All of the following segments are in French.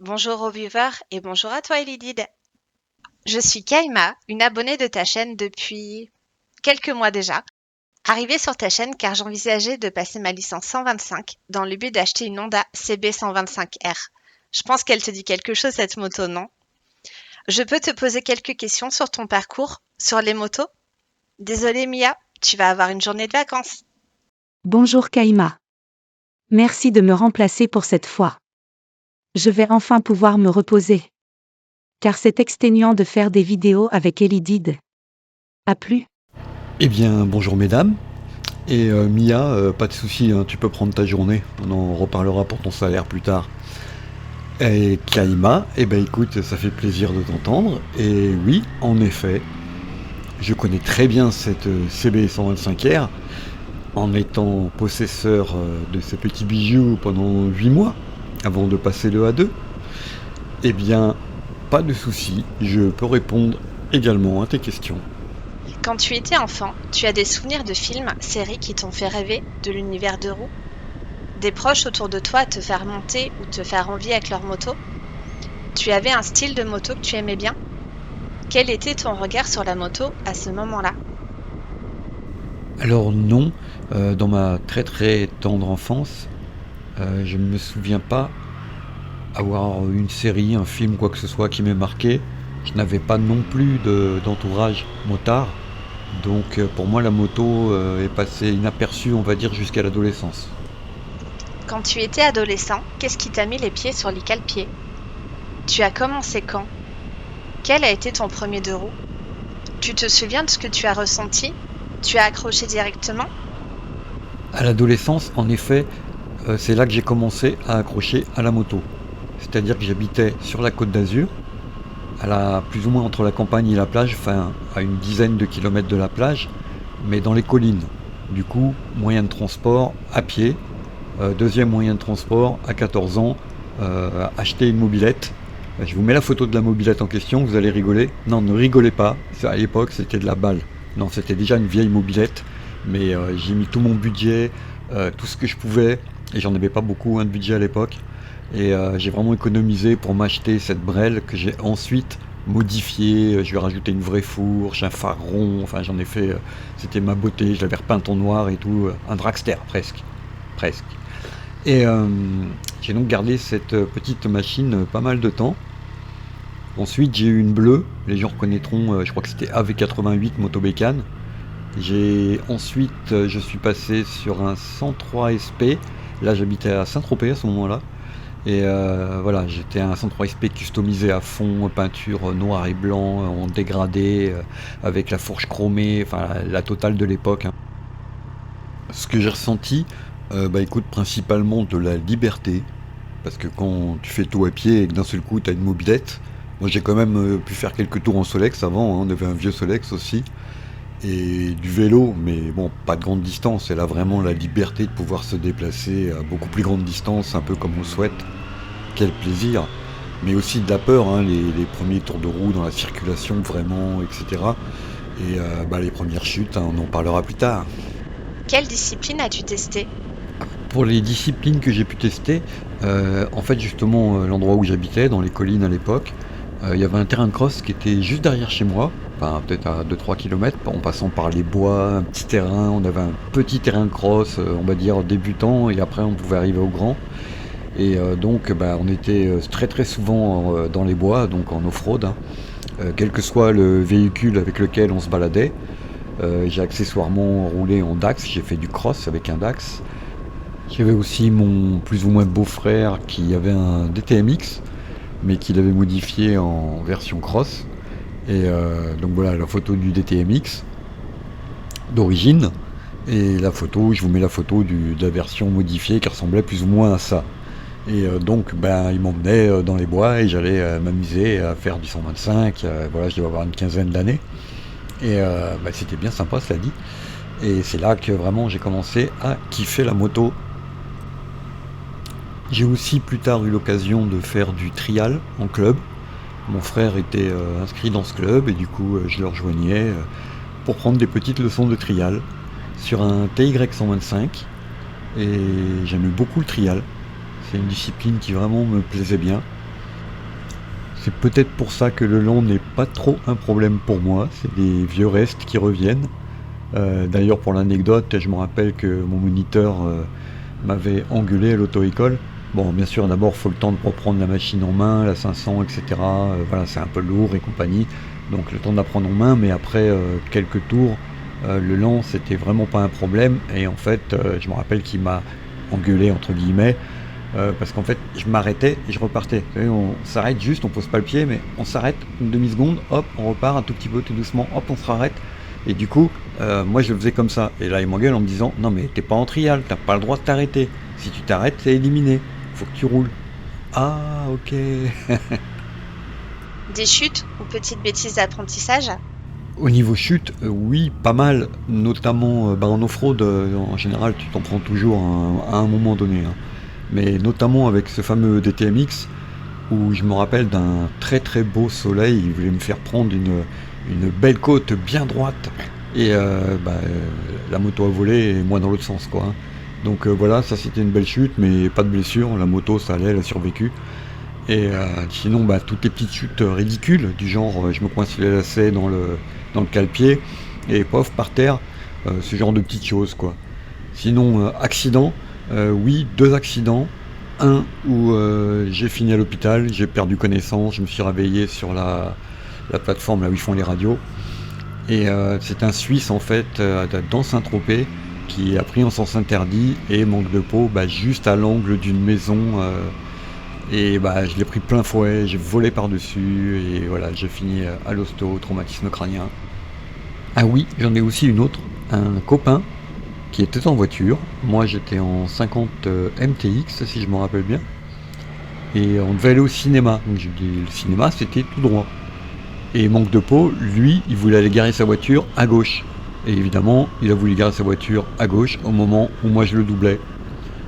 Bonjour aux viewers et bonjour à toi Elidid. Je suis Kaima, une abonnée de ta chaîne depuis quelques mois déjà. Arrivée sur ta chaîne car j'envisageais de passer ma licence 125 dans le but d'acheter une Honda CB 125R. Je pense qu'elle te dit quelque chose cette moto, non? Je peux te poser quelques questions sur ton parcours, sur les motos? Désolée Mia, tu vas avoir une journée de vacances. Bonjour Kaima. Merci de me remplacer pour cette fois. Je vais enfin pouvoir me reposer. Car c'est exténuant de faire des vidéos avec Elidid. A plus. Eh bien, bonjour mesdames. Et Mia, pas de souci, hein, tu peux prendre ta journée. On en reparlera pour ton salaire plus tard. Et Kaima, eh ben écoute, ça fait plaisir de t'entendre. Et oui, en effet, je connais très bien cette CB 125R en étant possesseur de ce petit bijou pendant 8 mois avant de passer le A2. Eh bien, pas de souci, je peux répondre également à tes questions. Quand tu étais enfant, tu as des souvenirs de films, séries qui t'ont fait rêver de l'univers de roues? Des proches autour de toi à te faire monter ou te faire envie avec leur moto? Tu avais un style de moto que tu aimais bien? Quel était ton regard sur la moto à ce moment-là? Alors non, dans ma très très tendre enfance, je ne me souviens pas avoir une série, un film, quoi que ce soit qui m'ait marqué. Je n'avais pas non plus d'entourage motard, donc pour moi la moto est passée inaperçue, on va dire, jusqu'à l'adolescence. Quand tu étais adolescent, qu'est-ce qui t'a mis les pieds sur l'icale-pied? Tu as commencé quand? Quel a été ton premier deux roues? Tu te souviens de ce que tu as ressenti? Tu as accroché directement? À l'adolescence, en effet, c'est là que j'ai commencé à accrocher à la moto. C'est-à-dire que j'habitais sur la Côte d'Azur, plus ou moins entre la campagne et la plage, enfin à une dizaine de kilomètres de la plage, mais dans les collines. Du coup, moyen de transport à pied. Deuxième moyen de transport à 14 ans, acheter une mobilette. Je vous mets la photo de la mobilette en question, vous allez rigoler. Non, ne rigolez pas, à l'époque c'était de la balle. Non, c'était déjà une vieille mobilette, mais j'ai mis tout mon budget, tout ce que je pouvais, et j'en avais pas beaucoup de budget à l'époque. Et j'ai vraiment économisé pour m'acheter cette brelle que j'ai ensuite modifiée. Je lui ai rajouté une vraie fourche, un phare rond, enfin j'en ai fait, c'était ma beauté, je l'avais repeinte en noir et tout, un dragster presque. Presque. Et j'ai donc gardé cette petite machine pas mal de temps. Ensuite, j'ai eu une bleue. Les gens reconnaîtront, je crois que c'était AV88 Motobécane. Je suis passé sur un 103 SP. Là, j'habitais à Saint-Tropez à ce moment-là. Et voilà, j'étais un 103 SP customisé à fond, peinture noir et blanc, en dégradé, avec la fourche chromée, enfin la totale de l'époque, hein. Ce que j'ai ressenti, bah écoute, principalement de la liberté, parce que quand tu fais tout à pied et que d'un seul coup tu as une mobilette, moi j'ai quand même pu faire quelques tours en Solex avant, hein, on avait un vieux Solex aussi, et du vélo, mais bon, pas de grande distance, et là vraiment la liberté de pouvoir se déplacer à beaucoup plus grande distance, un peu comme on le souhaite, quel plaisir, mais aussi de la peur, hein, les premiers tours de roue dans la circulation vraiment, etc. Et bah, les premières chutes, hein, on en parlera plus tard. Quelle discipline as-tu testé? Pour les disciplines que j'ai pu tester, en fait justement l'endroit où j'habitais, dans les collines à l'époque, il y avait un terrain de cross qui était juste derrière chez moi, enfin peut-être à 2-3 km, en passant par les bois, un petit terrain, on avait un petit terrain de cross, on va dire débutant, et après on pouvait arriver au grand. Et donc bah, on était très très souvent dans les bois, donc en off-road, hein, quel que soit le véhicule avec lequel on se baladait. J'ai accessoirement roulé en Dax, j'ai fait du cross avec un Dax. J'avais aussi mon plus ou moins beau-frère qui avait un DTMX, mais qui l'avait modifié en version cross. Et donc voilà la photo du DTMX d'origine. Et la photo, je vous mets la photo de la version modifiée qui ressemblait plus ou moins à ça. Et donc ben, il m'emmenait dans les bois et j'allais m'amuser à faire du 125. Voilà, je devais avoir une quinzaine d'années. Et ben, c'était bien sympa, cela dit. Et c'est là que vraiment j'ai commencé à kiffer la moto. J'ai aussi plus tard eu l'occasion de faire du trial en club. Mon frère était inscrit dans ce club et du coup je le rejoignais pour prendre des petites leçons de trial sur un TY 125 et j'aimais beaucoup le trial. C'est une discipline qui vraiment me plaisait bien. C'est peut-être pour ça que le lent n'est pas trop un problème pour moi, c'est des vieux restes qui reviennent. D'ailleurs, pour l'anecdote, je me rappelle que mon moniteur m'avait engueulé à l'auto-école. Bon, bien sûr, d'abord, il faut le temps de reprendre la machine en main, la 500, etc. Voilà, c'est un peu lourd et compagnie. Donc, le temps d'apprendre en main, mais après quelques tours, le lent, c'était vraiment pas un problème. Et en fait, je me rappelle qu'il m'a engueulé, entre guillemets, parce qu'en fait, je m'arrêtais et je repartais. Vous savez, on s'arrête juste, on pose pas le pied, mais on s'arrête une demi-seconde, hop, on repart un tout petit peu, tout doucement, hop, on se rarrête. Et du coup, moi je le faisais comme ça. Et là, il m'engueule en me disant, non mais t'es pas en trial, t'as pas le droit de t'arrêter. Si tu t'arrêtes, t'es éliminé. Faut que tu roules. Ah, ok. Des chutes ou petites bêtises d'apprentissage? Au niveau chute, oui, pas mal. Notamment en off-road, en général, tu t'en prends toujours à un moment donné, hein. Mais notamment avec ce fameux DTMX, où je me rappelle d'un très très beau soleil, il voulait me faire prendre une belle côte bien droite, et la moto a volé et moi dans l'autre sens, quoi, hein. Donc voilà, ça c'était une belle chute, mais pas de blessure, la moto ça allait, elle a survécu. Et sinon, toutes les petites chutes ridicules, du genre je me coince les lacets dans le cale-pied, et pof, par terre, ce genre de petites choses, quoi. Sinon, accident, oui, 2 accidents. Un où j'ai fini à l'hôpital, j'ai perdu connaissance, je me suis réveillé sur la plateforme là où ils font les radios. Et c'est un Suisse en fait dans Saint-Tropez qui a pris en sens interdit et manque de peau juste à l'angle d'une maison. Et je l'ai pris plein fouet, j'ai volé par-dessus et voilà, j'ai fini à l'hosto, traumatisme crânien. Ah oui, j'en ai aussi une autre, un copain qui était en voiture. Moi j'étais en 50 MTX si je me rappelle bien. Et on devait aller au cinéma. Donc j'ai dit le cinéma c'était tout droit. Et manque de peau, lui, il voulait aller garer sa voiture à gauche. Et évidemment, il a voulu garer sa voiture à gauche au moment où moi je le doublais.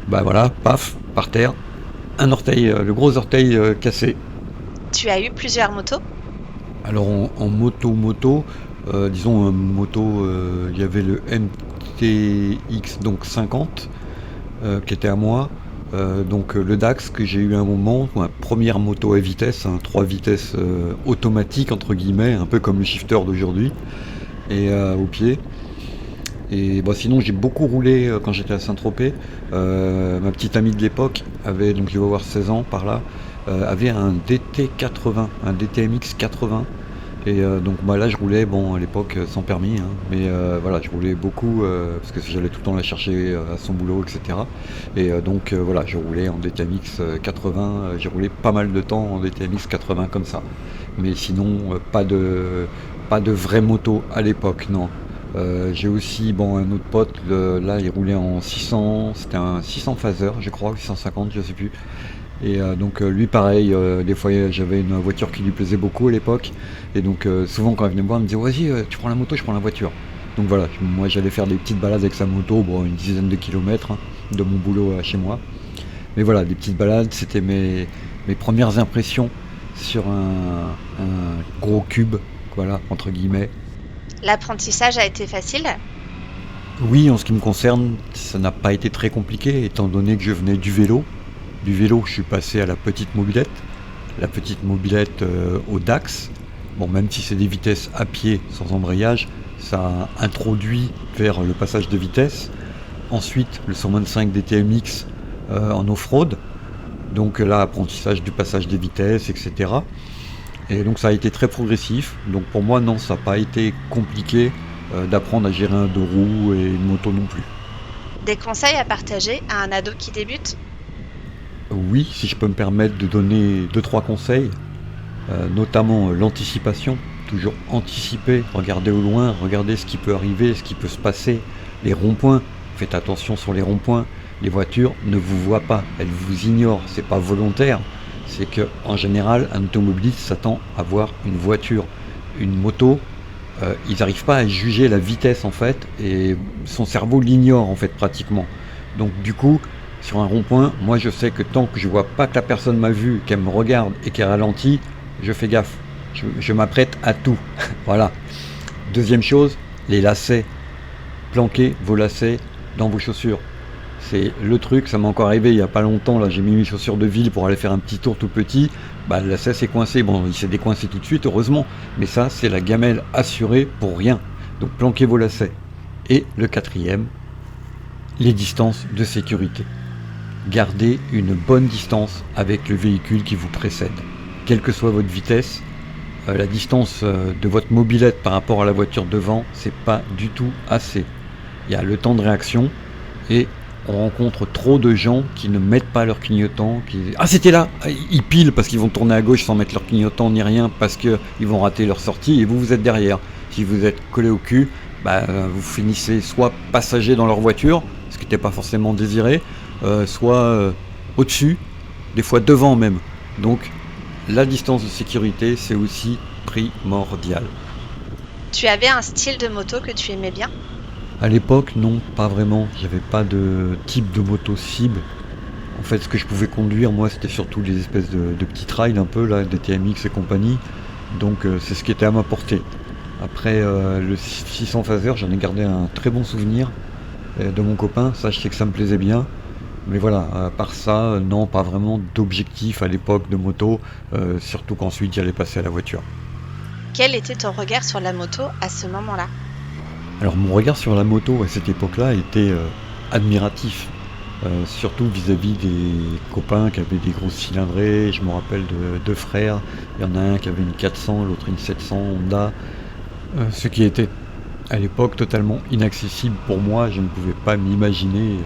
Voilà, paf, par terre, un orteil, le gros orteil cassé. Tu as eu plusieurs motos? Alors en moto, disons moto, il y avait le MTX donc 50 qui était à moi. Donc le Dax que j'ai eu à un moment, ma première moto à vitesse, 3 vitesses automatique entre guillemets, un peu comme le shifter d'aujourd'hui, et au pied. Et sinon j'ai beaucoup roulé quand j'étais à Saint-Tropez. Ma petite amie de l'époque avait, donc je vais avoir 16 ans par là, avait un DT80, un DTMX 80. Et donc là je roulais à l'époque sans permis, hein, mais voilà, je roulais beaucoup parce que j'allais tout le temps la chercher à son boulot, etc. Et donc voilà, je roulais en DTMX 80, j'ai roulé pas mal de temps en DTMX 80 comme ça. Mais sinon pas de vraie moto à l'époque, non. J'ai aussi un autre pote, là il roulait en 600, c'était un 600 phaser je crois, 650 je sais plus. Et donc lui pareil, des fois j'avais une voiture qui lui plaisait beaucoup à l'époque. Et donc souvent quand il venait me voir, il me disait vas-y tu prends la moto, je prends la voiture. Donc voilà, moi j'allais faire des petites balades avec sa moto, une dizaine de kilomètres hein, de mon boulot à chez moi. Mais voilà, des petites balades, c'était mes premières impressions sur un gros cube, voilà, entre guillemets. L'apprentissage a été facile? Oui, en ce qui me concerne, ça n'a pas été très compliqué, étant donné que je venais du vélo. Du vélo, je suis passé à la petite mobilette au Dax. Même si c'est des vitesses à pied, sans embrayage, ça a introduit vers le passage de vitesse. Ensuite, le 125 DTMX en off-road. Donc là, apprentissage du passage des vitesses, etc. Et donc ça a été très progressif. Donc pour moi, non, ça n'a pas été compliqué d'apprendre à gérer un deux roues et une moto non plus. Des conseils à partager à un ado qui débute? Oui, si je peux me permettre de donner 2-3 conseils, notamment l'anticipation, toujours anticiper, regarder au loin, regarder ce qui peut arriver, ce qui peut se passer, les ronds-points, faites attention sur les ronds-points, les voitures ne vous voient pas, elles vous ignorent, c'est pas volontaire, c'est que en général un automobiliste s'attend à voir une voiture, une moto, ils n'arrivent pas à juger la vitesse en fait, et son cerveau l'ignore en fait pratiquement. Donc du coup, sur un rond-point, moi je sais que tant que je vois pas que la personne m'a vu, qu'elle me regarde et qu'elle ralentit, je fais gaffe. Je m'apprête à tout. Voilà. Deuxième chose, les lacets. Planquez vos lacets dans vos chaussures. C'est le truc, ça m'est encore arrivé il y a pas longtemps, là j'ai mis mes chaussures de ville pour aller faire un petit tour tout petit, bah le lacet s'est coincé, bon il s'est décoincé tout de suite heureusement, mais ça c'est la gamelle assurée pour rien, donc planquez vos lacets. Et le quatrième, les distances de sécurité. Gardez une bonne distance avec le véhicule qui vous précède. Quelle que soit votre vitesse, la distance de votre mobilette par rapport à la voiture devant, c'est pas du tout assez. Il y a le temps de réaction et on rencontre trop de gens qui ne mettent pas leur clignotant. Ah c'était là. Ils pilent parce qu'ils vont tourner à gauche sans mettre leur clignotant ni rien parce qu'ils vont rater leur sortie et vous êtes derrière. Si vous êtes collé au cul, vous finissez soit passager dans leur voiture, ce qui n'était pas forcément désiré, soit au-dessus, des fois devant même. Donc la distance de sécurité, c'est aussi primordial. Tu avais un style de moto que tu aimais bien? À l'époque, non, pas vraiment. J'avais pas de type de moto cible. En fait, ce que je pouvais conduire, moi, c'était surtout les espèces de petits trails un peu, là, des TMX et compagnie. Donc, c'est ce qui était à ma portée. Après, le 600 Phaser, j'en ai gardé un très bon souvenir de mon copain. Ça, je sais que ça me plaisait bien. Mais voilà, à part ça, non, pas vraiment d'objectif à l'époque de moto. Surtout qu'ensuite, j'allais passer à la voiture. Quel était ton regard sur la moto à ce moment-là? Alors mon regard sur la moto à cette époque-là était admiratif, surtout vis-à-vis des copains qui avaient des grosses cylindrées. Je me rappelle de deux frères, il y en a un qui avait une 400, l'autre une 700 Honda, ce qui était à l'époque totalement inaccessible pour moi. Je ne pouvais pas m'imaginer,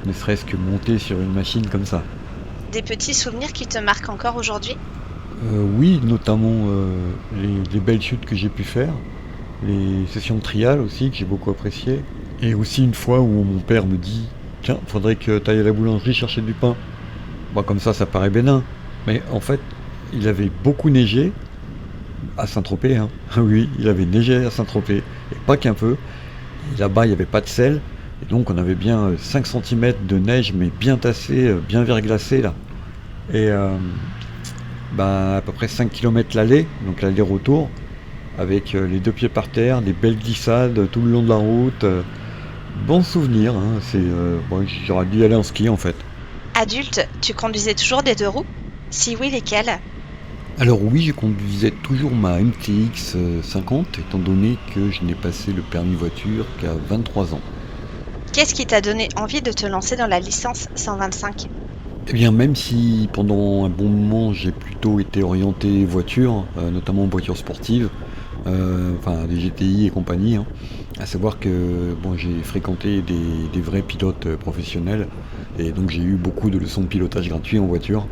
ne serait-ce que monter sur une machine comme ça. Des petits souvenirs qui te marquent encore aujourd'hui? Oui, notamment les belles chutes que j'ai pu faire. Les sessions de trial aussi que j'ai beaucoup appréciées. Et aussi une fois où mon père me dit tiens, faudrait que tu ailles à la boulangerie chercher du pain. Bon, comme ça paraît bénin. Mais en fait, il avait beaucoup neigé à Saint-Tropez. Hein. Oui, il avait neigé à Saint-Tropez. Et pas qu'un peu. Et là-bas, il n'y avait pas de sel. Et donc, on avait bien 5 cm de neige, mais bien tassée, bien verglacée là. Et à peu près 5 km l'aller, donc l'aller-retour. Avec les deux pieds par terre, des belles glissades tout le long de la route. Bon souvenir, hein, j'aurais dû y aller en ski en fait. Adulte, tu conduisais toujours des deux roues? Si oui, lesquelles? Alors oui, je conduisais toujours ma MTX 50, étant donné que je n'ai passé le permis voiture qu'à 23 ans. Qu'est-ce qui t'a donné envie de te lancer dans la licence 125? Eh bien, même si pendant un bon moment j'ai plutôt été orienté voiture, notamment voiture sportive, des GTI et compagnie, hein, à savoir que j'ai fréquenté des vrais pilotes professionnels et donc j'ai eu beaucoup de leçons de pilotage gratuits en voiture.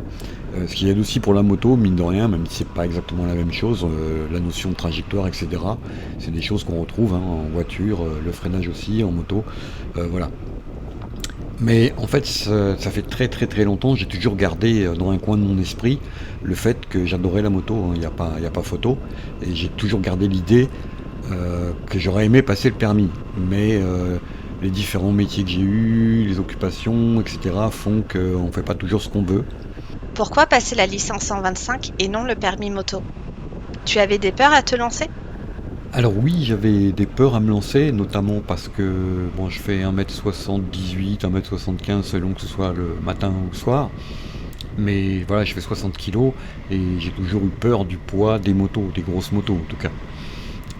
Ce qui aide aussi pour la moto, mine de rien, même si c'est pas exactement la même chose, la notion de trajectoire, etc. C'est des choses qu'on retrouve en voiture, le freinage aussi, en moto, voilà. Mais en fait, ça fait très très très longtemps, j'ai toujours gardé dans un coin de mon esprit le fait que j'adorais la moto, il n'y a pas photo, et j'ai toujours gardé l'idée que j'aurais aimé passer le permis. Mais les différents métiers que j'ai eus, les occupations, etc. font qu'on ne fait pas toujours ce qu'on veut. Pourquoi passer la licence 125 et non le permis moto? Tu avais des peurs à te lancer? Alors oui, j'avais des peurs à me lancer, notamment parce que je fais 1m78, 1m75 selon que ce soit le matin ou le soir. Mais voilà, je fais 60 kg et j'ai toujours eu peur du poids des motos, des grosses motos en tout cas.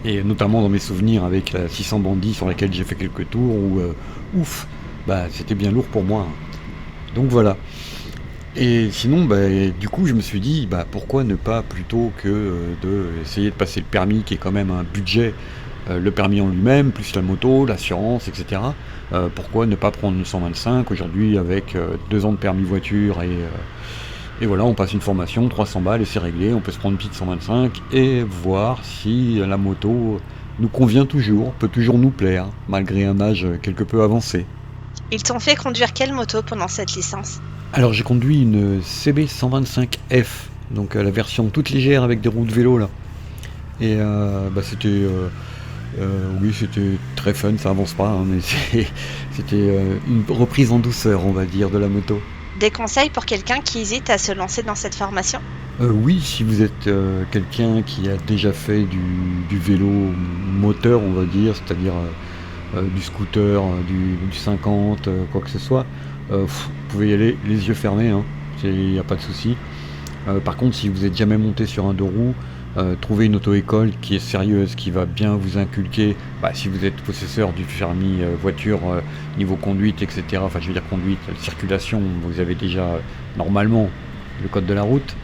Et notamment dans mes souvenirs avec la 600 Bandit sur laquelle j'ai fait quelques tours où c'était bien lourd pour moi. Donc voilà. Et sinon, du coup, je me suis dit, pourquoi ne pas plutôt que essayer de passer le permis, qui est quand même un budget, le permis en lui-même, plus la moto, l'assurance, etc. Pourquoi ne pas prendre une 125 aujourd'hui avec 2 ans de permis voiture et voilà, on passe une formation, 300 balles et c'est réglé, on peut se prendre une petite 125 et voir si la moto nous convient toujours, peut toujours nous plaire, malgré un âge quelque peu avancé. Ils t'ont fait conduire quelle moto pendant cette licence? Alors j'ai conduit une CB 125F, donc la version toute légère avec des roues de vélo là. Et c'était très fun, ça avance pas, hein, mais c'était une reprise en douceur, on va dire, de la moto. Des conseils pour quelqu'un qui hésite à se lancer dans cette formation? Oui, si vous êtes quelqu'un qui a déjà fait du vélo moteur, on va dire, c'est-à-dire du scooter, du 50, quoi que ce soit, vous pouvez y aller les yeux fermés, hein, il n'y a pas de souci. Par contre, si vous n'êtes jamais monté sur un deux roues, trouvez une auto-école qui est sérieuse, qui va bien vous inculquer, si vous êtes possesseur du permis voiture, niveau conduite, etc. Enfin, je veux dire conduite, circulation, vous avez déjà normalement le code de la route.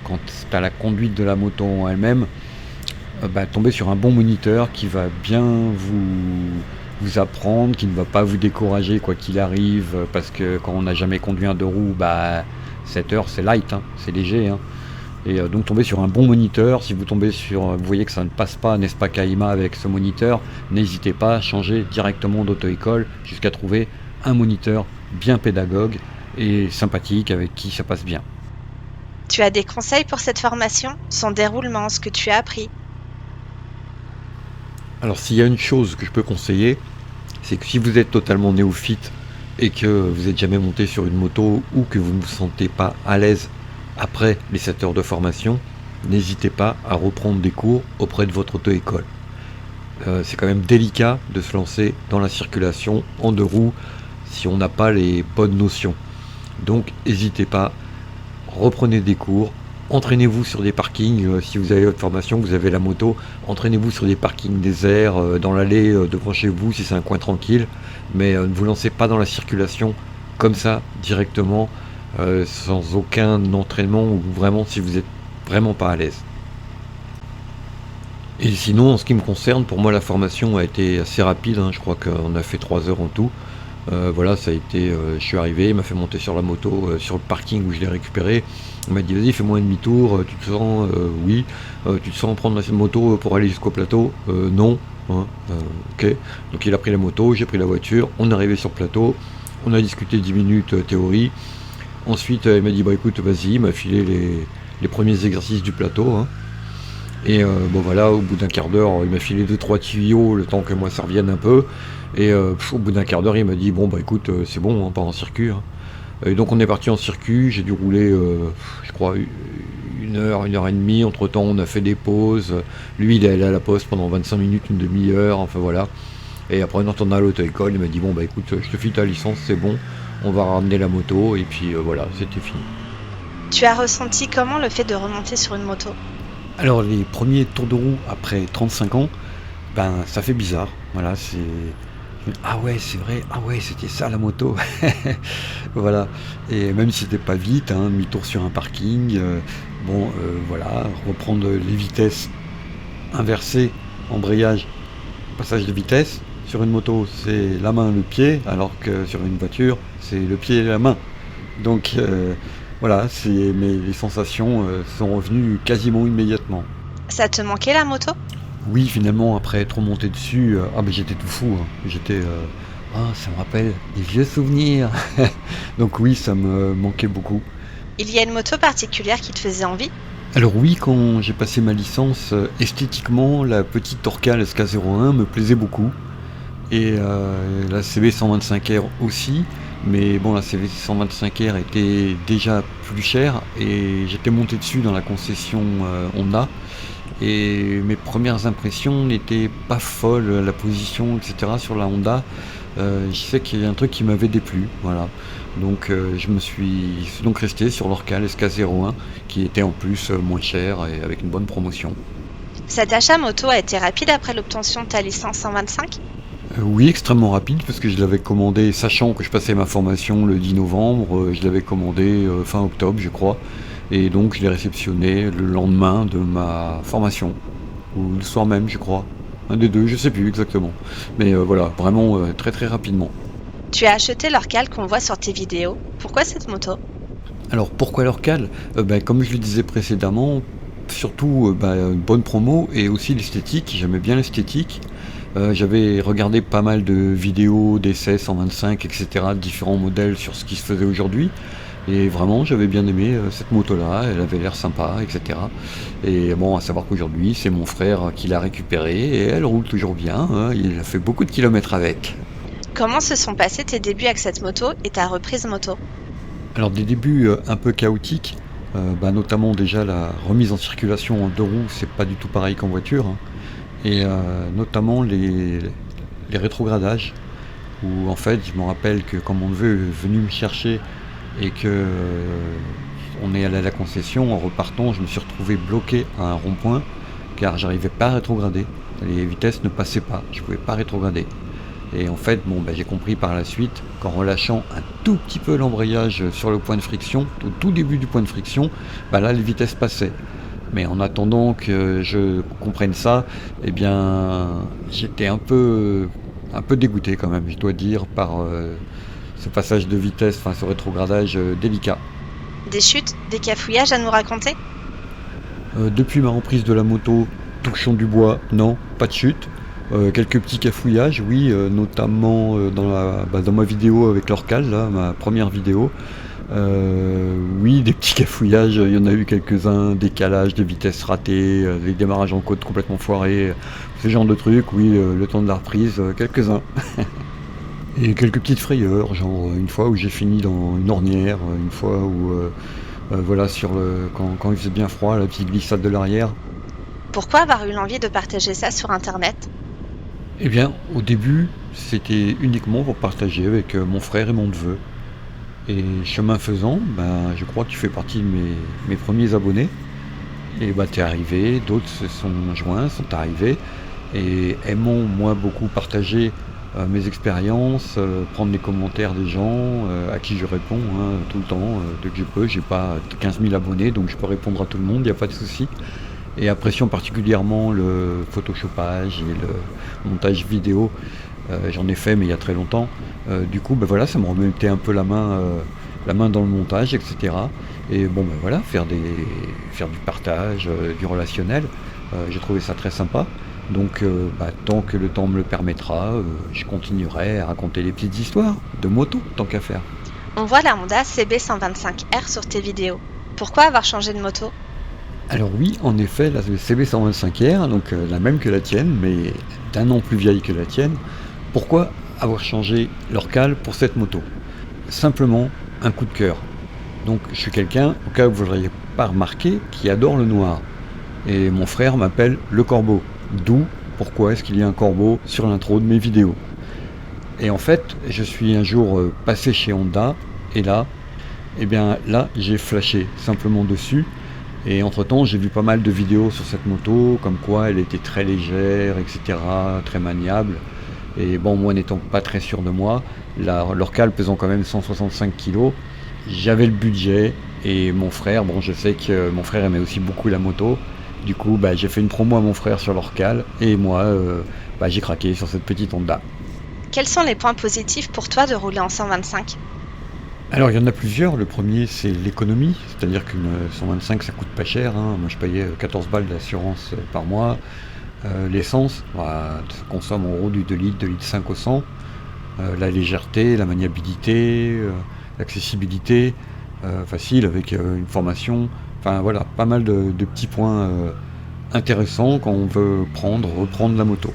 Quant à la conduite de la moto en elle-même, tombez sur un bon moniteur qui va bien vous apprendre, qui ne va pas vous décourager quoi qu'il arrive, parce que quand on n'a jamais conduit un deux roues, 7 heures c'est light, hein, c'est léger, hein. Et donc tombez sur un bon moniteur. Si vous tombez vous voyez que ça ne passe pas, n'est-ce pas Kaima, avec ce moniteur, n'hésitez pas à changer directement d'auto-école jusqu'à trouver un moniteur bien pédagogue et sympathique avec qui ça passe bien. Tu as des conseils pour cette formation, son déroulement, ce que tu as appris? Alors s'il y a une chose que je peux conseiller, c'est que si vous êtes totalement néophyte et que vous n'êtes jamais monté sur une moto ou que vous ne vous sentez pas à l'aise après les 7 heures de formation, n'hésitez pas à reprendre des cours auprès de votre auto-école. C'est quand même délicat de se lancer dans la circulation en deux roues si on n'a pas les bonnes notions. Donc n'hésitez pas, reprenez des cours, entraînez-vous sur des parkings, si vous avez votre formation, vous avez la moto, entraînez-vous sur des parkings déserts, dans l'allée devant chez vous si c'est un coin tranquille, mais ne vous lancez pas dans la circulation comme ça directement, sans aucun entraînement, ou vraiment si vous êtes vraiment pas à l'aise. Et sinon, en ce qui me concerne, pour moi la formation a été assez rapide, hein, je crois qu'on a fait 3 heures en tout. Voilà, ça a été, je suis arrivé, il m'a fait monter sur la moto, sur le parking où je l'ai récupéré. Il m'a dit vas-y, fais-moi un demi-tour, tu te sens, oui, tu te sens prendre la moto pour aller jusqu'au plateau, non, hein, ok. Donc il a pris la moto, j'ai pris la voiture, on est arrivé sur le plateau, on a discuté 10 minutes théorie. Ensuite il m'a dit écoute, vas-y, il m'a filé les premiers exercices du plateau, hein. Et voilà, au bout d'un quart d'heure, il m'a filé 2-3 tuyaux, le temps que moi ça revienne un peu. Et au bout d'un quart d'heure, il m'a dit écoute, c'est bon, hein, pas en circuit, hein. Et donc on est parti en circuit, j'ai dû rouler, je crois, 1 heure et demie. Entre temps, on a fait des pauses. Lui, il est allé à la poste pendant 25 minutes, une demi-heure, enfin voilà. Et après, quand on a à l'auto-école, il m'a dit écoute, je te file ta licence, c'est bon, on va ramener la moto, et puis voilà, c'était fini. Tu as ressenti comment le fait de remonter sur une moto? Alors les premiers tours de roue après 35 ans, ça fait bizarre. Voilà, c'est ah ouais, c'est vrai, ah ouais, c'était ça la moto. Voilà. Et même si c'était pas vite, hein, demi-tour sur un parking, voilà, reprendre les vitesses inversées, embrayage, passage de vitesse. Sur une moto, c'est la main, le pied, alors que sur une voiture, c'est le pied et la main. Donc voilà, les sensations sont revenues quasiment immédiatement. Ça te manquait la moto? Oui, finalement, après être monté dessus, j'étais tout fou, hein. J'étais, ça me rappelle des vieux souvenirs. Donc oui, ça me manquait beaucoup. Il y a une moto particulière qui te faisait envie? Alors oui, quand j'ai passé ma licence, esthétiquement, la petite Orcal SK01 me plaisait beaucoup. Et la CB125R aussi. Mais bon, la CB125R était déjà plus chère et j'étais monté dessus dans la concession Honda. Et mes premières impressions n'étaient pas folles, la position, etc. sur la Honda. Je sais qu'il y a un truc qui m'avait déplu, voilà. Donc je me suis donc resté sur l'Orcal SK01 qui était en plus moins cher et avec une bonne promotion. Cet achat moto a été rapide après l'obtention de ta licence 125? Oui, extrêmement rapide, parce que je l'avais commandé, sachant que je passais ma formation le 10 novembre, je l'avais commandé fin octobre, je crois, et donc je l'ai réceptionné le lendemain de ma formation, ou le soir même, je crois, un des deux, je sais plus exactement, mais voilà, vraiment très très rapidement. Tu as acheté l'Orcal qu'on voit sur tes vidéos. Pourquoi cette moto? Alors pourquoi l'Orcal? Comme je le disais précédemment, surtout une bonne promo et aussi l'esthétique, j'aimais bien l'esthétique. J'avais regardé pas mal de vidéos d'essais 125, etc., de différents modèles sur ce qui se faisait aujourd'hui. Et vraiment, j'avais bien aimé cette moto-là, elle avait l'air sympa, etc. Et bon, à savoir qu'aujourd'hui, c'est mon frère qui l'a récupérée et elle roule toujours bien, hein, il a fait beaucoup de kilomètres avec. Comment se sont passés tes débuts avec cette moto et ta reprise moto? Alors des débuts un peu chaotiques, notamment déjà la remise en circulation en deux roues, c'est pas du tout pareil qu'en voiture, hein. Et notamment les les rétrogradages, où en fait je me rappelle que quand mon neveu est venu me chercher et que on est allé à la concession, en repartant je me suis retrouvé bloqué à un rond-point car j'arrivais pas à rétrograder, les vitesses ne passaient pas, je pouvais pas rétrograder. Et en fait, j'ai compris par la suite qu'en relâchant un tout petit peu l'embrayage sur le point de friction, au tout début du point de friction, là les vitesses passaient. Mais en attendant que je comprenne ça, j'étais un peu dégoûté quand même, je dois dire, par ce passage de vitesse, ce rétrogradage délicat. Des chutes, des cafouillages à nous raconter? Depuis ma reprise de la moto, touchons du bois, non, pas de chute. Quelques petits cafouillages, oui, notamment dans ma vidéo avec l'Orcal, là, ma première vidéo. Oui, des petits cafouillages, il y en a eu quelques-uns, décalage, des vitesses ratées, les démarrages en côte complètement foirés, ce genre de trucs, oui, le temps de la reprise, quelques-uns. Et quelques petites frayeurs, genre une fois où j'ai fini dans une ornière, une fois où, quand il faisait bien froid, la petite glissade de l'arrière. Pourquoi avoir eu l'envie de partager ça sur Internet? Eh bien, au début, c'était uniquement pour partager avec mon frère et mon neveu. Et chemin faisant, je crois que tu fais partie de mes premiers abonnés. Et t'es arrivé, d'autres se sont joints, sont arrivés et aimons moi beaucoup partager mes expériences, prendre les commentaires des gens à qui je réponds tout le temps, dès que je peux. J'ai pas 15 000 abonnés, donc je peux répondre à tout le monde, il n'y a pas de souci. Et appréciant particulièrement le photoshopage et le montage vidéo. J'en ai fait mais il y a très longtemps. Du coup ça me remettait un peu la main dans le montage, etc. Et faire du partage, du relationnel, j'ai trouvé ça très sympa. Donc tant que le temps me le permettra, je continuerai à raconter les petites histoires de moto, tant qu'à faire. On voit la Honda CB125R sur tes vidéos. Pourquoi avoir changé de moto? Alors oui, en effet, la CB125R, donc la même que la tienne, mais d'un an plus vieille que la tienne. Pourquoi avoir changé l'Orcal pour cette moto? Simplement un coup de cœur. Donc je suis quelqu'un, au cas où vous ne l'auriez pas remarqué, qui adore le noir. Et mon frère m'appelle le corbeau. D'où pourquoi est-ce qu'il y a un corbeau sur l'intro de mes vidéos. Et en fait, je suis un jour passé chez Honda, et là j'ai flashé simplement dessus. Et entre-temps, j'ai vu pas mal de vidéos sur cette moto, comme quoi elle était très légère, etc., très maniable. Et moi n'étant pas très sûr de moi, l'Orcal pesant quand même 165 kg, j'avais le budget. Et mon frère, je sais que mon frère aimait aussi beaucoup la moto. Du coup, j'ai fait une promo à mon frère sur l'Orcal. Et moi, j'ai craqué sur cette petite Honda. Quels sont les points positifs pour toi de rouler en 125? Alors il y en a plusieurs. Le premier, c'est l'économie, c'est-à-dire qu'une 125 ça coûte pas cher. Moi je payais 14 balles d'assurance par mois. L'essence, ça consomme en gros du 2 litres, 2 litres 5 au 100. La légèreté, la maniabilité, l'accessibilité, facile avec une formation. Pas mal de petits points intéressants quand on veut reprendre la moto.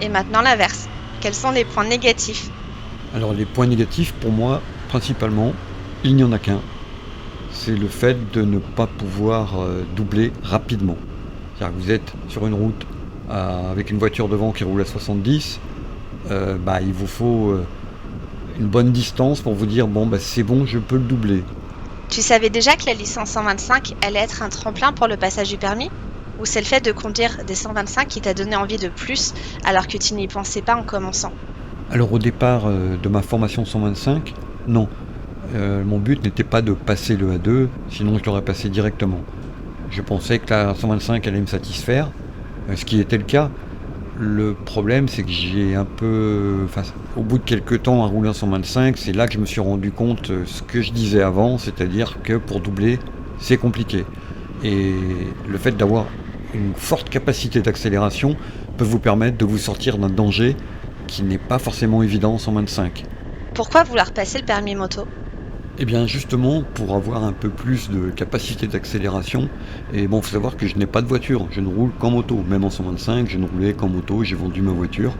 Et maintenant l'inverse. Quels sont les points négatifs? Alors les points négatifs pour moi, principalement, il n'y en a qu'un. C'est le fait de ne pas pouvoir doubler rapidement. C'est-à-dire que vous êtes sur une route avec une voiture devant qui roule à 70, il vous faut une bonne distance pour vous dire c'est bon, je peux le doubler. Tu savais déjà que la licence 125 allait être un tremplin pour le passage du permis? Ou c'est le fait de conduire des 125 qui t'a donné envie de plus alors que tu n'y pensais pas en commençant? Alors au départ de ma formation 125, non. Mon but n'était pas de passer le A2, sinon je l'aurais passé directement. Je pensais que la 125 allait me satisfaire, ce qui était le cas. Le problème, c'est que j'ai au bout de quelques temps à rouler en 125, c'est là que je me suis rendu compte ce que je disais avant, c'est-à-dire que pour doubler, c'est compliqué. Et le fait d'avoir une forte capacité d'accélération peut vous permettre de vous sortir d'un danger qui n'est pas forcément évident en 125. Pourquoi vouloir passer le permis moto? Eh bien justement pour avoir un peu plus de capacité d'accélération. Et faut savoir que je n'ai pas de voiture, je ne roule qu'en moto. Même en 125, je ne roulais qu'en moto, j'ai vendu ma voiture.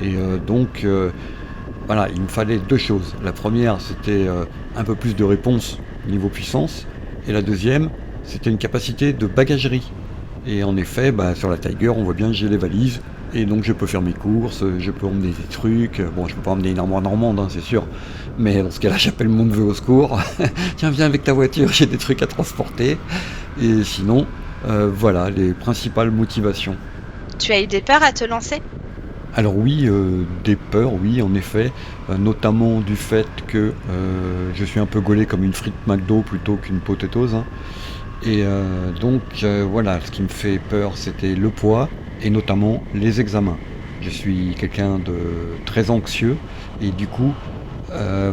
Et il me fallait deux choses. La première, c'était un peu plus de réponse niveau puissance. Et la deuxième, c'était une capacité de bagagerie. Et en effet, sur la Tiger, on voit bien que j'ai les valises Et donc je peux faire mes courses, je peux emmener des trucs. Bon, je peux pas emmener une armoire normande, hein, c'est sûr. Mais dans ce cas-là, j'appelle mon neveu au secours. Tiens, viens avec ta voiture, j'ai des trucs à transporter. Et sinon, voilà les principales motivations. Tu as eu des peurs à te lancer? Alors oui, des peurs, oui, en effet, notamment du fait que je suis un peu gaulé comme une frite McDo plutôt qu'une potatoes, hein. Et donc voilà, ce qui me fait peur, c'était le poids et notamment les examens. Je suis quelqu'un de très anxieux et du coup,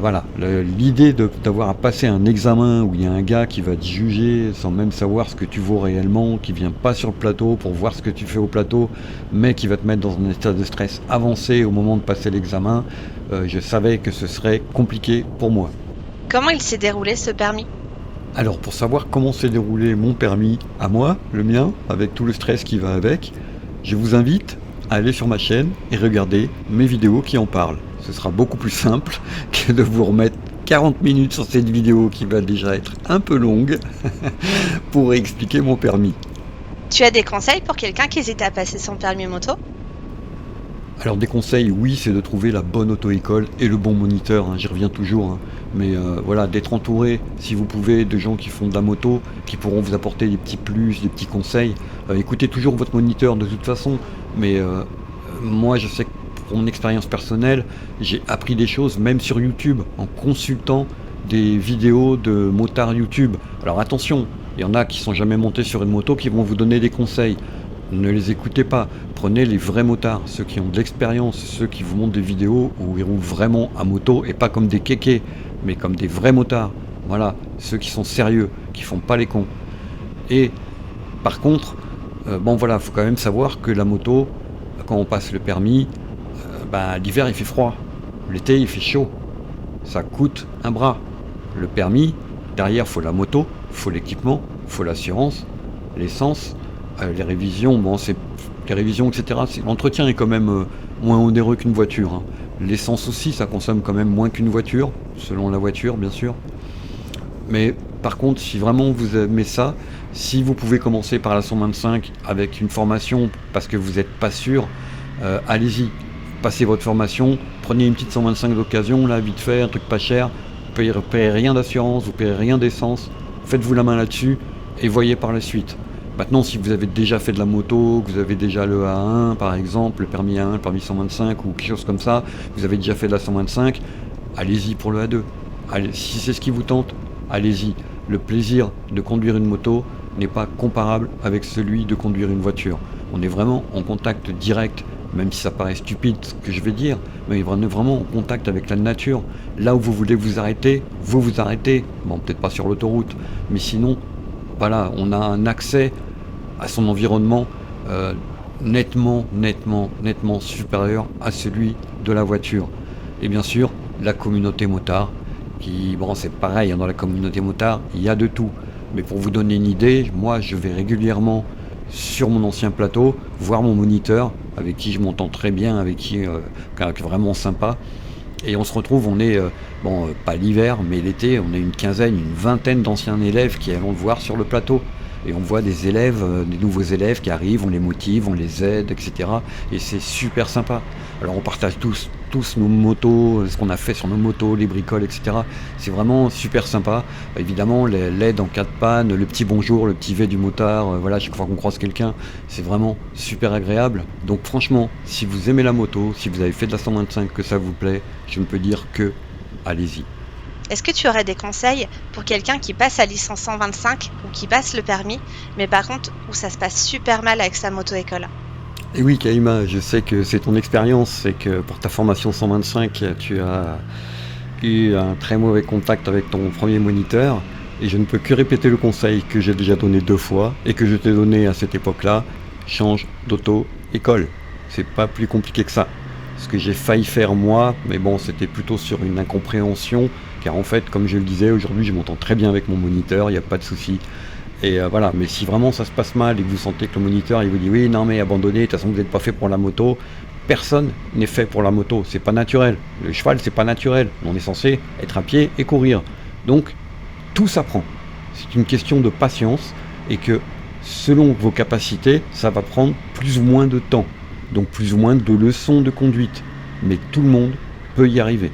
voilà, l'idée d'avoir à passer un examen où il y a un gars qui va te juger sans même savoir ce que tu vaux réellement, qui vient pas sur le plateau pour voir ce que tu fais au plateau, mais qui va te mettre dans un état de stress avancé au moment de passer l'examen, je savais que ce serait compliqué pour moi. Comment il s'est déroulé ce permis? Alors pour savoir comment s'est déroulé mon permis à moi, le mien, avec tout le stress qui va avec, je vous invite à aller sur ma chaîne et regarder mes vidéos qui en parlent. Ce sera beaucoup plus simple que de vous remettre 40 minutes sur cette vidéo qui va déjà être un peu longue pour expliquer mon permis. Tu as des conseils pour quelqu'un qui hésite à passer son permis moto? Alors des conseils, oui, c'est de trouver la bonne auto-école et le bon moniteur, hein, j'y reviens toujours, hein. Mais voilà, d'être entouré, si vous pouvez, de gens qui font de la moto, qui pourront vous apporter des petits plus, des petits conseils. Écoutez toujours votre moniteur de toute façon, mais moi je sais que pour mon expérience personnelle, j'ai appris des choses même sur YouTube, en consultant des vidéos de motards YouTube. Alors attention, il y en a qui sont jamais montés sur une moto qui vont vous donner des conseils. Ne les écoutez pas, prenez les vrais motards, ceux qui ont de l'expérience, ceux qui vous montrent des vidéos où ils roulent vraiment à moto et pas comme des kékés, mais comme des vrais motards. Voilà, ceux qui sont sérieux, qui font pas les cons. Et par contre, bon voilà, faut quand même savoir que la moto, quand on passe le permis, l'hiver il fait froid, l'été il fait chaud, ça coûte un bras. Le permis, derrière faut la moto, faut l'équipement, faut l'assurance, l'essence. Les révisions, les révisions, etc. L'entretien est quand même moins onéreux qu'une voiture, hein. L'essence aussi, ça consomme quand même moins qu'une voiture, selon la voiture, bien sûr. Mais par contre, si vraiment vous aimez ça, si vous pouvez commencer par la 125 avec une formation parce que vous n'êtes pas sûr, allez-y, passez votre formation, prenez une petite 125 d'occasion, là, vite fait, un truc pas cher, vous ne payez rien d'assurance, vous ne payez rien d'essence, faites-vous la main là-dessus et voyez par la suite. Maintenant, si vous avez déjà fait de la moto, que vous avez déjà le A1 par exemple, le permis A1, le permis 125 ou quelque chose comme ça, vous avez déjà fait de la 125, allez-y pour le A2. Allez, si c'est ce qui vous tente, allez-y. Le plaisir de conduire une moto n'est pas comparable avec celui de conduire une voiture. On est vraiment en contact direct, même si ça paraît stupide ce que je vais dire, mais on est vraiment en contact avec la nature. Là où vous voulez vous arrêter, vous vous arrêtez. Bon, peut-être pas sur l'autoroute, mais sinon, voilà, on a un accès à son environnement nettement supérieur à celui de la voiture. Et bien sûr, la communauté motard, qui, bon, c'est pareil, hein, dans la communauté motard, il y a de tout. Mais pour vous donner une idée, moi, je vais régulièrement sur mon ancien plateau voir mon moniteur, avec qui je m'entends très bien, avec qui est vraiment sympa. Et on se retrouve, on est, pas l'hiver, mais l'été, on est une quinzaine, une vingtaine d'anciens élèves qui allons le voir sur le plateau. Et on voit des élèves, des nouveaux élèves qui arrivent, on les motive, on les aide, etc. Et c'est super sympa. Alors on partage tous nos motos, ce qu'on a fait sur nos motos, les bricoles, etc. C'est vraiment super sympa. Évidemment, l'aide en cas de panne, le petit bonjour, le petit V du motard, voilà, chaque fois qu'on croise quelqu'un, c'est vraiment super agréable. Donc franchement, si vous aimez la moto, si vous avez fait de la 125, que ça vous plaît, je ne peux dire que allez-y. Est-ce que tu aurais des conseils pour quelqu'un qui passe sa licence 125 ou qui passe le permis, mais par contre où ça se passe super mal avec sa moto-école? Et oui, Kaïma, je sais que c'est ton expérience, c'est que pour ta formation 125, tu as eu un très mauvais contact avec ton premier moniteur, et je ne peux que répéter le conseil que j'ai déjà donné 2 fois, et que je t'ai donné à cette époque-là, change d'auto-école. C'est pas plus compliqué que ça. Ce que j'ai failli faire moi, mais bon, c'était plutôt sur une incompréhension, car en fait, comme je le disais, aujourd'hui je m'entends très bien avec mon moniteur, il n'y a pas de souci. Et voilà, mais si vraiment ça se passe mal et que vous sentez que le moniteur il vous dit oui, non mais abandonnez, de toute façon vous n'êtes pas fait pour la moto, personne n'est fait pour la moto, c'est pas naturel. Le cheval c'est pas naturel, on est censé être à pied et courir. Donc tout s'apprend. C'est une question de patience et que selon vos capacités, ça va prendre plus ou moins de temps. donc plus ou moins de leçons de conduite. Mais tout le monde peut y arriver.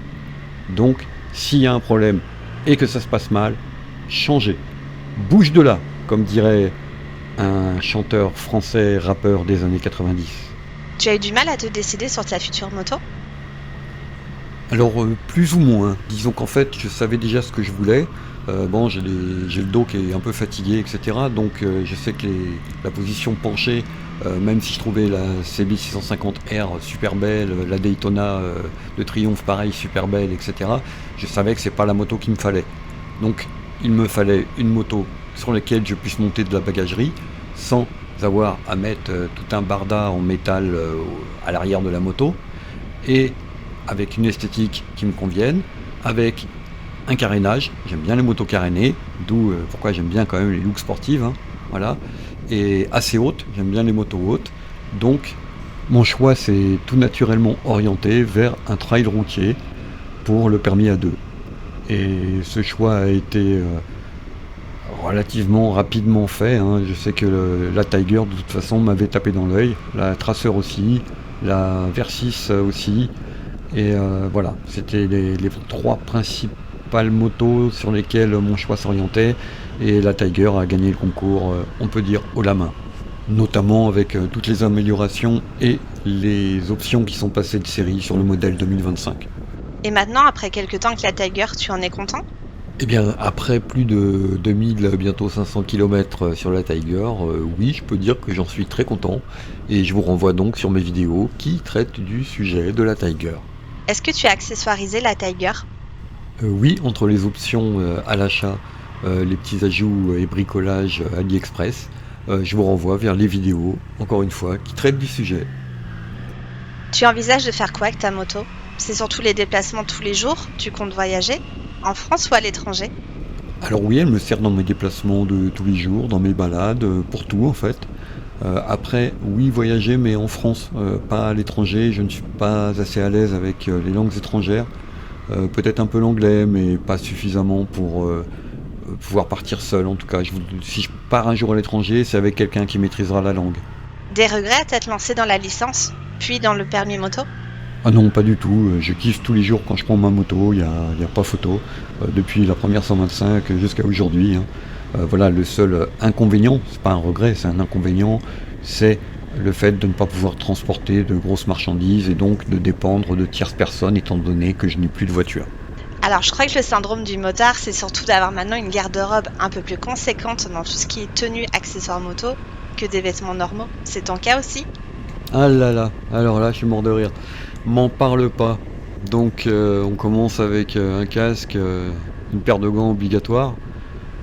Donc, s'il y a un problème et que ça se passe mal, changez. Bouge de là, comme dirait un chanteur français rappeur des années 90. Tu as eu du mal à te décider sur ta future moto? Alors, plus ou moins. Disons qu'en fait, je savais déjà ce que je voulais. Bon, j'ai le dos qui est un peu fatigué, etc. Donc, je sais que la position penchée, même si je trouvais la CB650R super belle, la Daytona de Triomphe pareil, super belle, etc. Je savais que c'est pas la moto qu'il me fallait. Donc, il me fallait une moto sur laquelle je puisse monter de la bagagerie sans avoir à mettre tout un barda en métal à l'arrière de la moto, et avec une esthétique qui me convienne, avec un carénage. J'aime bien les motos carénées, d'où pourquoi j'aime bien quand même les looks sportives, hein, voilà, et assez hautes, j'aime bien les motos hautes. Donc mon choix s'est tout naturellement orienté vers un trail routier pour le permis A2. Et ce choix a été relativement rapidement fait, hein. Je sais que la Tiger de toute façon m'avait tapé dans l'œil, la Tracer aussi, la Versys aussi, et voilà, c'était les trois principales motos sur lesquelles mon choix s'orientait, et la Tiger a gagné le concours, on peut dire, haut la main, notamment avec toutes les améliorations et les options qui sont passées de série sur le modèle 2025. Et maintenant, après quelques temps avec la Tiger, tu en es content? Eh bien, après plus de 2000, bientôt 500 km sur la Tiger, oui, je peux dire que j'en suis très content, et je vous renvoie donc sur mes vidéos qui traitent du sujet de la Tiger. Est-ce que tu as accessoirisé la Tiger? Oui, entre les options à l'achat, les petits ajouts et bricolages AliExpress, je vous renvoie vers les vidéos, encore une fois, qui traitent du sujet. Tu envisages de faire quoi avec ta moto? C'est surtout les déplacements tous les jours? Tu comptes voyager? En France ou à l'étranger? Alors oui, elle me sert dans mes déplacements de tous les jours, dans mes balades, pour tout en fait. Après, oui, voyager, mais en France, pas à l'étranger. Je ne suis pas assez à l'aise avec les langues étrangères. Peut-être un peu l'anglais, mais pas suffisamment pour pouvoir partir seul. En tout cas, si je pars un jour à l'étranger, c'est avec quelqu'un qui maîtrisera la langue. Des regrets à t'être lancé dans la licence, puis dans le permis moto? Ah non, pas du tout. Je kiffe tous les jours quand je prends ma moto, il y a pas photo. Depuis la première 125 jusqu'à aujourd'hui, hein. Voilà, le seul inconvénient, c'est pas un regret, c'est un inconvénient, c'est le fait de ne pas pouvoir transporter de grosses marchandises et donc de dépendre de tierces personnes étant donné que je n'ai plus de voiture. Alors, je crois que le syndrome du motard, c'est surtout d'avoir maintenant une garde-robe un peu plus conséquente dans tout ce qui est tenue, accessoires moto, que des vêtements normaux. C'est ton cas aussi? Ah là là, alors là, je suis mort de rire. M'en parle pas. Donc, on commence avec un casque, une paire de gants obligatoire.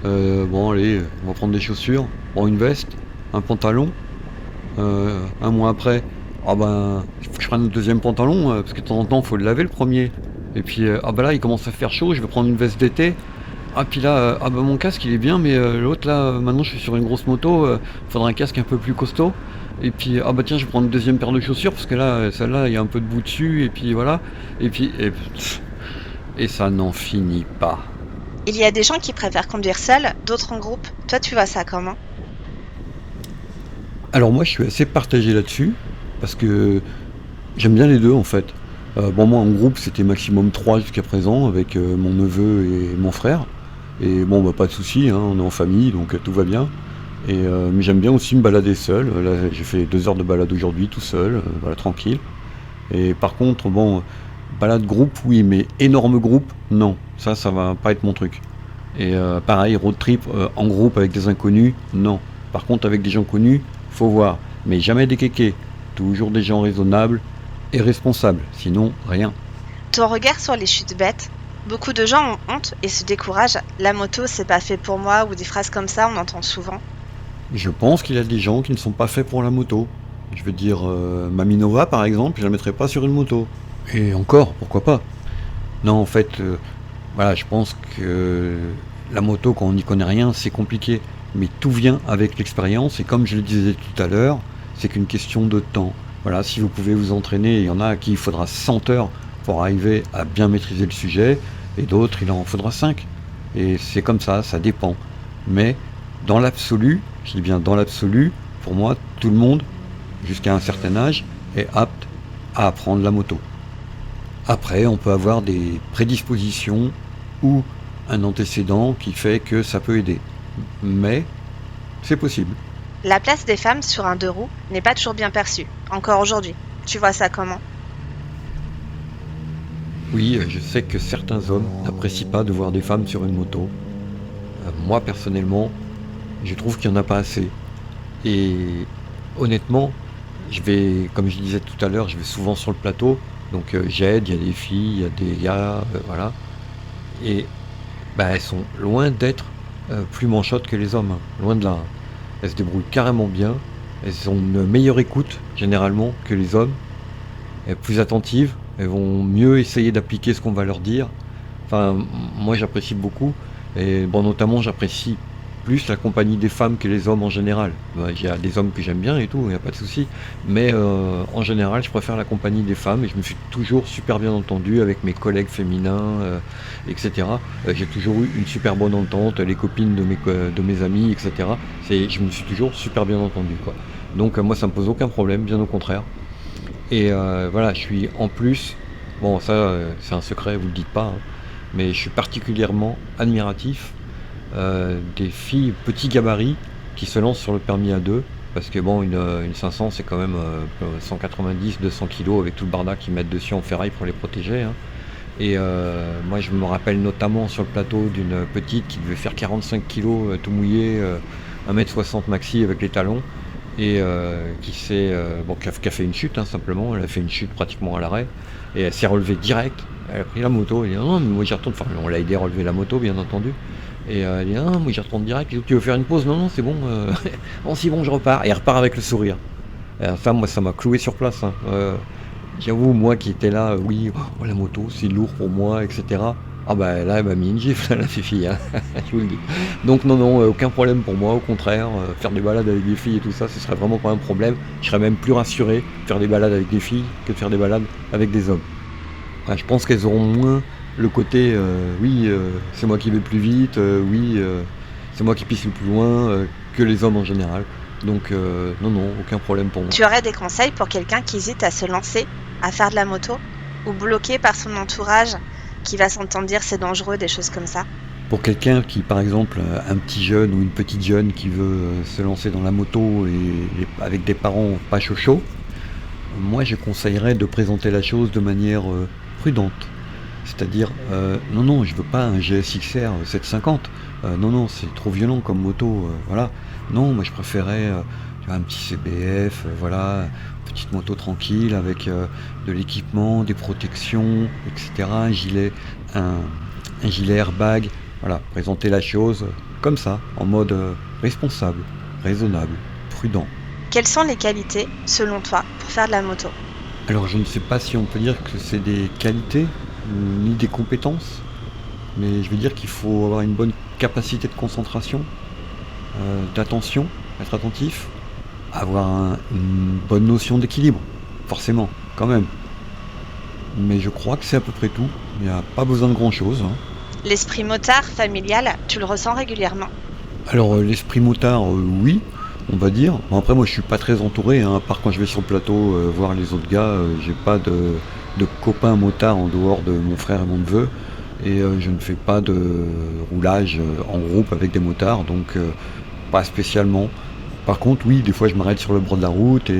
Bon, allez, on va prendre des chaussures, bon, une veste, un pantalon. Un mois après, ah ben, il faut que je prenne un deuxième pantalon, parce que de temps en temps, il faut le laver le premier. Et puis, ah ben là, il commence à faire chaud, je vais prendre une veste d'été. Ah, puis là, ah ben mon casque, il est bien, mais l'autre, là, maintenant, je suis sur une grosse moto, faudra un casque un peu plus costaud. Et puis, ah bah tiens, je vais prendre une deuxième paire de chaussures, parce que là, celle-là, il y a un peu de bout dessus, et puis voilà. Et puis, et ça n'en finit pas. Il y a des gens qui préfèrent conduire seul, d'autres en groupe. Toi, tu vois ça comment? Alors moi, je suis assez partagé là-dessus, parce que j'aime bien les deux, en fait. Bon, moi, en groupe, c'était maximum 3 jusqu'à présent, avec mon neveu et mon frère. Et bon, bah pas de souci, hein, on est en famille, donc tout va bien. Et mais j'aime bien aussi me balader seul. Là, j'ai fait 2 heures de balade aujourd'hui, tout seul, voilà, tranquille. Et par contre, bon, balade groupe, oui, mais énorme groupe, non. Ça va pas être mon truc. Et pareil, road trip en groupe avec des inconnus, non. Par contre, avec des gens connus, faut voir. Mais jamais des kékés. Toujours des gens raisonnables et responsables. Sinon, rien. Ton regard sur les chutes bêtes? Beaucoup de gens ont honte et se découragent. La moto, c'est pas fait pour moi, ou des phrases comme ça, on entend souvent. Je pense qu'il y a des gens qui ne sont pas faits pour la moto. Je veux dire, ma Minova par exemple, je la mettrais pas sur une moto. Et encore, pourquoi pas? Non, en fait, voilà, je pense que la moto, quand on n'y connaît rien, c'est compliqué. Mais tout vient avec l'expérience, et comme je le disais tout à l'heure, c'est qu'une question de temps. Voilà, si vous pouvez vous entraîner, il y en a à qui il faudra 100 heures pour arriver à bien maîtriser le sujet, et d'autres, il en faudra 5. Et c'est comme ça dépend. Mais dans l'absolu, je dis bien dans l'absolu, pour moi, tout le monde, jusqu'à un certain âge, est apte à apprendre la moto. Après, on peut avoir des prédispositions ou un antécédent qui fait que ça peut aider. Mais c'est possible. La place des femmes sur un deux roues n'est pas toujours bien perçue, encore aujourd'hui. Tu vois ça comment? Oui, je sais que certains hommes n'apprécient pas de voir des femmes sur une moto. Moi, personnellement, je trouve qu'il n'y en a pas assez. Et honnêtement, comme je disais tout à l'heure, je vais souvent sur le plateau. Donc j'aide, il y a des filles, il y a des gars, voilà. Et elles sont loin d'être plus manchottes que les hommes, hein. Loin de là, hein. Elles se débrouillent carrément bien. Elles ont une meilleure écoute, généralement, que les hommes. Elles sont plus attentives. Elles vont mieux essayer d'appliquer ce qu'on va leur dire. Enfin, moi j'apprécie beaucoup. Et bon, notamment, j'apprécie plus la compagnie des femmes que les hommes en général. Il y a des hommes que j'aime bien et tout, il n'y a pas de souci. Mais en général, je préfère la compagnie des femmes et je me suis toujours super bien entendu avec mes collègues féminins, etc. J'ai toujours eu une super bonne entente, les copines de mes amis, etc. Je me suis toujours super bien entendu, quoi. Donc moi, ça me pose aucun problème, bien au contraire. Et voilà, je suis en plus, bon ça c'est un secret, vous le dites pas, hein, mais je suis particulièrement admiratif des filles petits gabarits qui se lancent sur le permis A2, parce que bon, une 500 c'est quand même 190-200 kilos avec tout le bardac qu'ils mettent dessus en ferraille pour les protéger, hein. Et moi je me rappelle notamment sur le plateau d'une petite qui devait faire 45 kilos tout mouillé, 1m60 maxi avec les talons, et qui a fait une chute, hein, simplement. Elle a fait une chute pratiquement à l'arrêt et elle s'est relevée direct. Elle a pris la moto, elle dit non, mais moi j'y retourne. Enfin, on l'a aidé à relever la moto, bien entendu. Et elle dit non, moi j'y retourne direct. Tu veux faire une pause? Non, non, c'est bon. Non, c'est bon, je repars. Et elle repart avec le sourire. Et ça, moi, ça m'a cloué sur place, hein. J'avoue, moi qui étais là, oui, oh, la moto, c'est lourd pour moi, etc. Ah bah là, elle m'a mis une gifle, la fille, hein. Je vous le dis. Donc non, aucun problème pour moi, au contraire, faire des balades avec des filles et tout ça, ce serait vraiment pas un problème. Je serais même plus rassuré de faire des balades avec des filles que de faire des balades avec des hommes. Ouais, je pense qu'elles auront moins le côté, oui, c'est moi qui vais plus vite, oui, c'est moi qui pisse le plus loin, que les hommes en général. Donc non, aucun problème pour moi. Tu aurais des conseils pour quelqu'un qui hésite à se lancer, à faire de la moto, ou bloqué par son entourage, qui va s'entendre dire c'est dangereux, des choses comme ça? Pour quelqu'un qui, par exemple, un petit jeune ou une petite jeune qui veut se lancer dans la moto et avec des parents pas chauds, moi je conseillerais de présenter la chose de manière prudente. C'est-à-dire, non, je veux pas un GSX-R 750. Non, c'est trop violent comme moto, voilà. Non, moi je préférais un petit CBF, voilà, petite moto tranquille avec de l'équipement, des protections, etc. Un gilet airbag. Voilà, présenter la chose comme ça, en mode responsable, raisonnable, prudent. Quelles sont les qualités, selon toi, pour faire de la moto? Alors je ne sais pas si on peut dire que c'est des qualités ni des compétences, mais je veux dire qu'il faut avoir une bonne capacité de concentration, d'attention, être attentif, avoir une bonne notion d'équilibre, forcément, quand même. Mais je crois que c'est à peu près tout, il n'y a pas besoin de grand-chose, hein. L'esprit motard, familial, tu le ressens régulièrement? Alors l'esprit motard, oui, on va dire. Bon, après moi je suis pas très entouré, hein, à part quand je vais sur le plateau voir les autres gars, j'ai pas de copains motards en dehors de mon frère et mon neveu. Et je ne fais pas de roulage en groupe avec des motards, donc pas spécialement. Par contre, oui, des fois je m'arrête sur le bord de la route et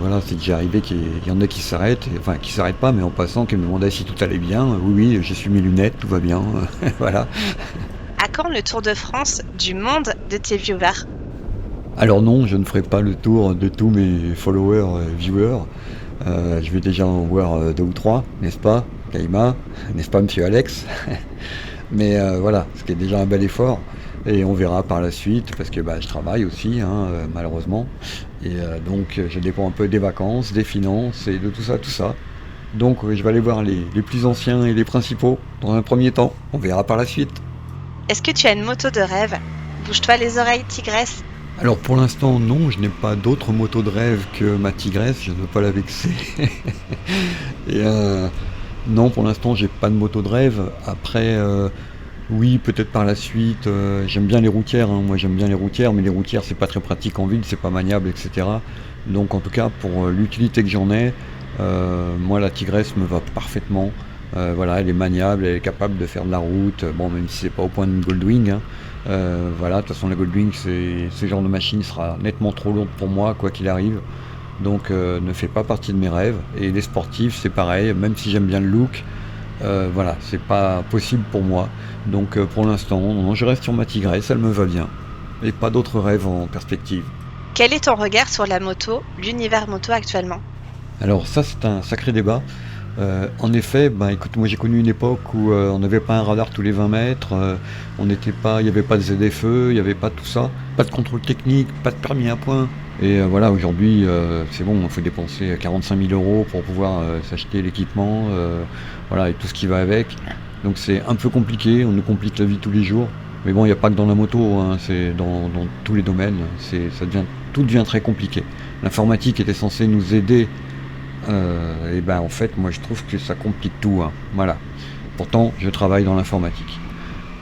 voilà, c'est déjà arrivé qu'il y en a qui s'arrêtent, enfin qui s'arrêtent pas, mais en passant, qui me demandaient si tout allait bien. Oui, j'ai su mes lunettes, tout va bien, voilà. À quand le Tour de France du monde de tes viewers? Alors non, je ne ferai pas le tour de tous mes followers, viewers. Je vais déjà en voir 2 ou 3, n'est-ce pas, Kaima? N'est-ce pas, monsieur Alex? Mais voilà, ce qui est déjà un bel effort. Et on verra par la suite, parce que je travaille aussi, hein, malheureusement. Et donc je dépends un peu des vacances, des finances et de tout ça. Donc je vais aller voir les plus anciens et les principaux dans un premier temps. On verra par la suite. Est-ce que tu as une moto de rêve? Bouge-toi les oreilles, tigresse. Alors pour l'instant non, je n'ai pas d'autre moto de rêve que ma tigresse, je ne veux pas la vexer. Et non, pour l'instant j'ai pas de moto de rêve. Après Oui, peut-être par la suite. J'aime bien les routières, hein. Moi, j'aime bien les routières, mais les routières, c'est pas très pratique en ville, c'est pas maniable, etc. Donc, en tout cas, pour l'utilité que j'en ai, moi, la Tigresse me va parfaitement. Voilà, elle est maniable, elle est capable de faire de la route. Bon, même si c'est pas au point d'une Goldwing, hein. Voilà, de toute façon, la Goldwing, ce genre de machine sera nettement trop lourde pour moi, quoi qu'il arrive. Donc, ne fait pas partie de mes rêves. Et les sportifs, c'est pareil, même si j'aime bien le look. Voilà, c'est pas possible pour moi. Donc pour l'instant, non, je reste sur ma Tigresse, elle me va bien. Et pas d'autres rêves en perspective. Quel est ton regard sur la moto, l'univers moto actuellement? Alors ça, c'est un sacré débat. En effet, bah, écoute, moi j'ai connu une époque où on n'avait pas un radar tous les 20 mètres, on n'était pas, il n'y avait pas de ZFE, il n'y avait pas tout ça, pas de contrôle technique, pas de permis à point. Et voilà, aujourd'hui, c'est bon, il faut dépenser 45 000 euros pour pouvoir s'acheter l'équipement, voilà, et tout ce qui va avec. Donc c'est un peu compliqué, on nous complique la vie tous les jours. Mais bon, il n'y a pas que dans la moto, hein, c'est dans tous les domaines, tout devient très compliqué. L'informatique était censée nous aider et ben en fait, moi je trouve que ça complique tout, hein. Voilà. Pourtant, je travaille dans l'informatique.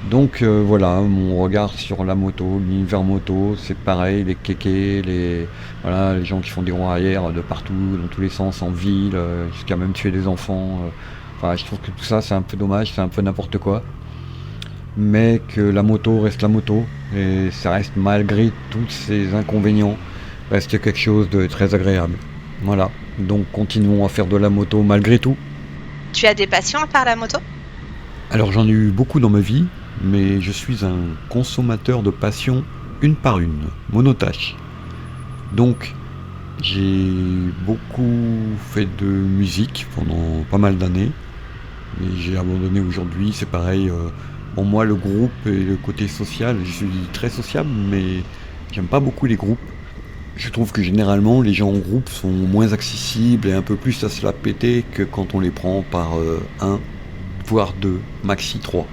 Donc voilà, mon regard sur la moto, l'univers moto, c'est pareil, les kékés, voilà, les gens qui font des roues arrière de partout, dans tous les sens, en ville, jusqu'à même tuer des enfants. Enfin, je trouve que tout ça, c'est un peu dommage, c'est un peu n'importe quoi. Mais que la moto reste la moto, et ça reste malgré tous ces inconvénients, reste quelque chose de très agréable. Voilà, donc continuons à faire de la moto malgré tout. Tu as des passions à part la moto? Alors j'en ai eu beaucoup dans ma vie, mais je suis un consommateur de passion une par une, monotâche. Donc j'ai beaucoup fait de musique pendant pas mal d'années, mais j'ai abandonné aujourd'hui, c'est pareil. Bon, moi le groupe et le côté social, je suis très sociable, mais j'aime pas beaucoup les groupes. Je trouve que généralement les gens en groupe sont moins accessibles et un peu plus à se la péter que quand on les prend par un, voire deux, maxi trois.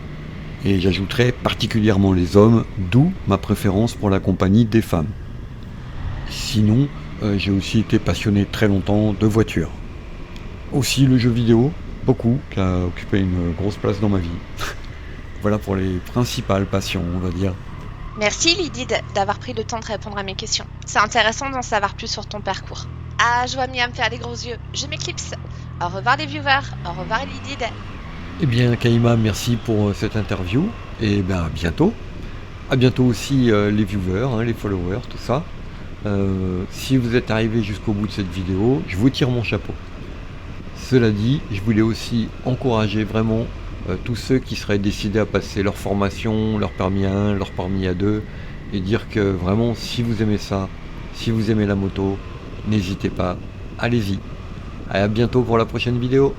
Et j'ajouterais particulièrement les hommes, d'où ma préférence pour la compagnie des femmes. Sinon, j'ai aussi été passionné très longtemps de voitures. Aussi le jeu vidéo, beaucoup, qui a occupé une grosse place dans ma vie. Voilà pour les principales passions, on va dire. Merci Lydie d'avoir pris le temps de répondre à mes questions. C'est intéressant d'en savoir plus sur ton parcours. Ah, je vois Mia me faire des gros yeux. Je m'éclipse. Au revoir les viewers. Au revoir Lydie. Eh bien, Kaïma, merci pour cette interview. Et bien, à bientôt. À bientôt aussi les viewers, hein, les followers, tout ça. Si vous êtes arrivé jusqu'au bout de cette vidéo, je vous tire mon chapeau. Cela dit, je voulais aussi encourager vraiment tous ceux qui seraient décidés à passer leur formation, leur permis A1, leur permis A2, et dire que vraiment, si vous aimez ça, si vous aimez la moto, n'hésitez pas, allez-y. À bientôt pour la prochaine vidéo.